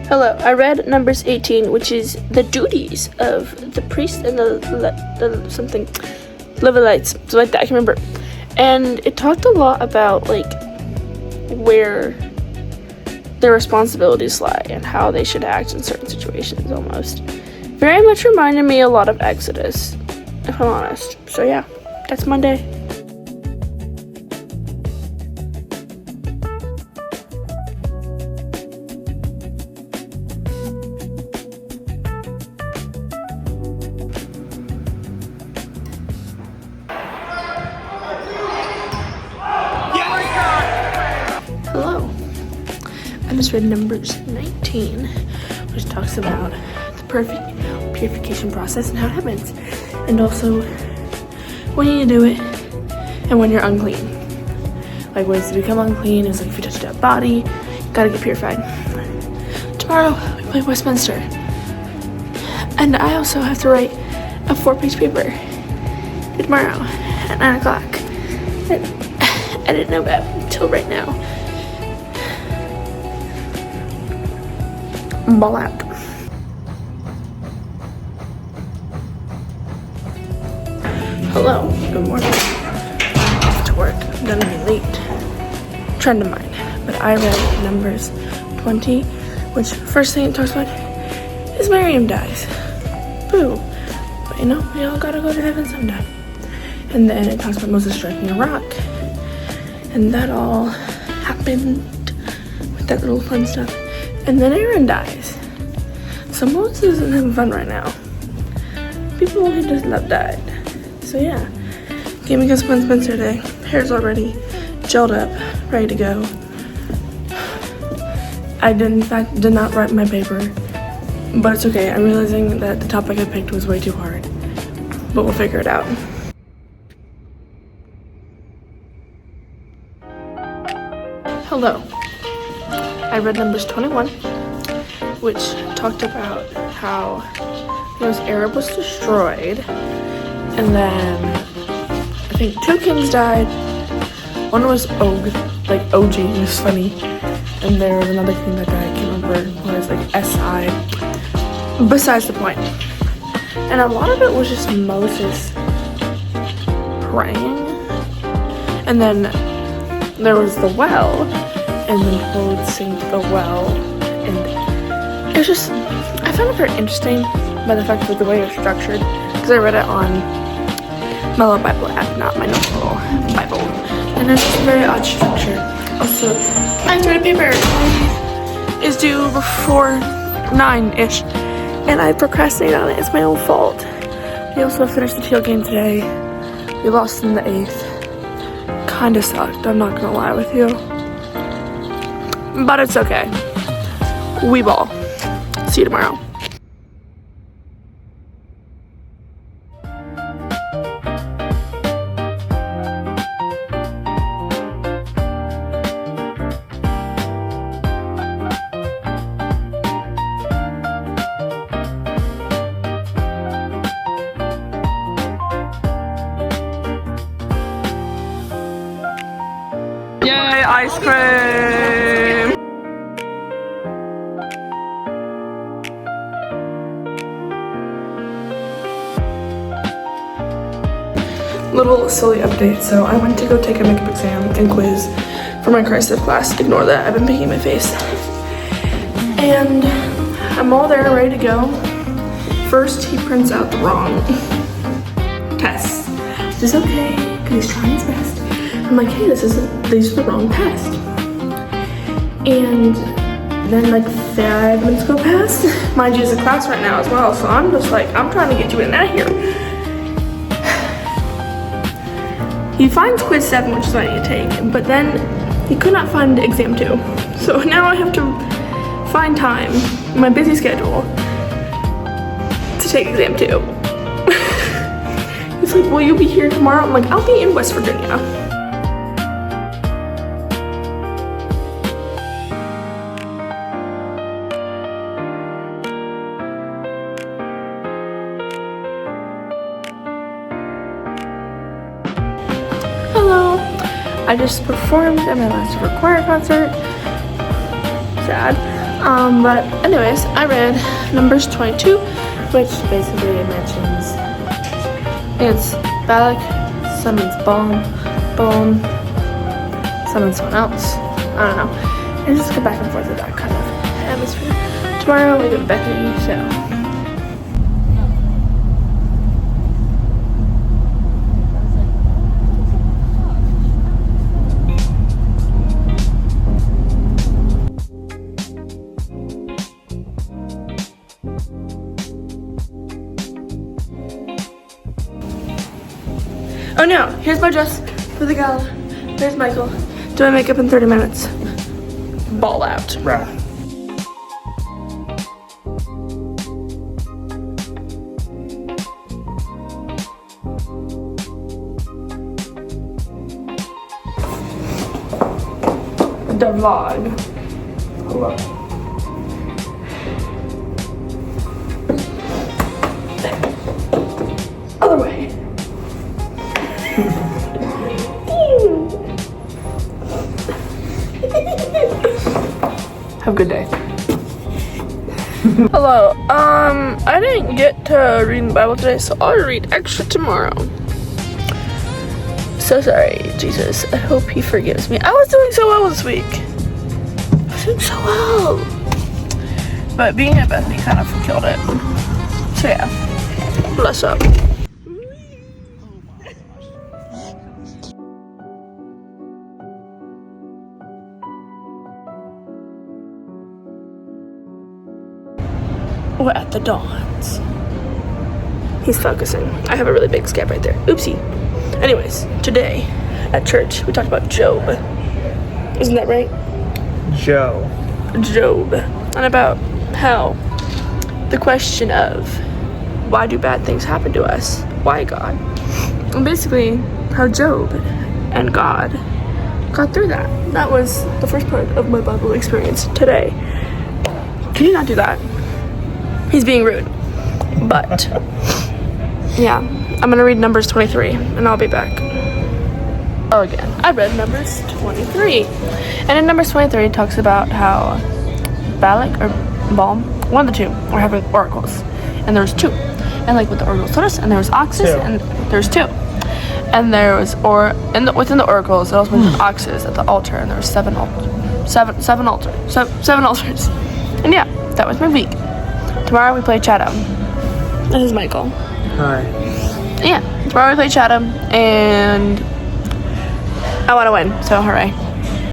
Hello, I read Numbers 18, which is the duties of the priest and the something, Levites, so like that, I can remember. And it talked a lot about, like, where their responsibilities lie and how they should act in certain situations almost. Very much reminded me a lot of Exodus, if I'm honest. So yeah, that's Monday. Hello. I just read Numbers 19, which talks about the purification process and how it happens, and also when you do it and when you're unclean. Like ways to become unclean is like if you touch a dead body, you gotta get purified. Tomorrow we play Westminster, and I also have to write a 4-page paper tomorrow at 9 o'clock. I didn't know about until right now. Ball out. Hello, good morning. Off to work. I'm gonna be late. Trying to mind. But I read Numbers 20, which first thing it talks about is Miriam dies. Boo. But you know, we all gotta go to heaven sometime. And then it talks about Moses striking a rock. And that all happened with that little fun stuff. And then Aaron dies. So Moses isn't having fun right now. People he does love died. So yeah, game against Westminster Day. Hair's already gelled up, ready to go. I in fact did not write my paper, but it's okay. I'm realizing that the topic I picked was way too hard, but we'll figure it out. Hello. I read Numbers 21, which talked about how Noah's Arab was destroyed, and then I think 2 kings died. One was Og, like OG, it was funny, and there was another king that died, I can't remember, it was like SI. Besides the point. And a lot of it was just Moses praying, and then there was the well, and then people would sing to the well, and it was just, I found it very interesting by the fact that the way it was structured, because I read it on Mellow Bible app, not my normal Bible, and it's just a very odd structure. Also, I have to write a paper. It's due before 9-ish, and I procrastinated on it. It's my own fault. We also finished the teal game today. We lost in the 8th. Kinda sucked, I'm not gonna lie with you. But it's okay. We ball. See you tomorrow. Yay, ice cream! Little silly update. So I went to go take a makeup exam and quiz for my Christ class. Ignore that, I've been picking my face. And I'm all there, ready to go. First, he prints out the wrong test, which is okay, because he's trying his best. I'm like, hey, these are the wrong test. And then like 5 minutes go past. Mind you, it's a class right now as well, so I'm just like, I'm trying to get you in and out of here. He finds quiz 7, which is what I need to take, but then he could not find exam 2. So now I have to find time in my busy schedule to take exam 2. He's like, will you be here tomorrow? I'm like, I'll be in West Virginia. Hello. I just performed at my last choir concert. Sad. But anyways, I read Numbers 22, which basically mentions it's Balak summons Balaam summons someone else. I don't know. And just go back and forth with that kind of atmosphere. Tomorrow we go to Bethany, so. Oh no, here's my dress for the gala. There's Michael. Do my makeup in 30 minutes. Ball out. Right. The vlog. Hello. Other way. Have a good day. Hello. I didn't get to read the Bible today, so I'll read extra tomorrow. So sorry, Jesus. I hope he forgives me. I was doing so well this week. I was doing so well. But being at Bethany kind of killed it. So yeah. Bless up. We're at the Dawns. He's focusing. I have a really big scab right there. Oopsie. Anyways, today at church we talked about Job. Isn't that right? Job. And about how the question of why do bad things happen to us? Why God? And basically how Job and God got through that. That was the first part of my Bible experience today. Can you not do that? He's being rude. But yeah, I'm gonna read Numbers 23 and I'll be back. Oh, again, I read Numbers 23. And in Numbers 23 it talks about how Balak or Balaam, one of the two, were having oracles. And there was two. And like what the oracles told us, and there was oxes, and there's two. And there was, within the oracles, it also mentioned oxes at the altar, and there were seven altars. And yeah, that was my week. Tomorrow we play Chatham. This is Michael. Hi. Yeah, tomorrow we play Chatham, and I want to win, so hooray.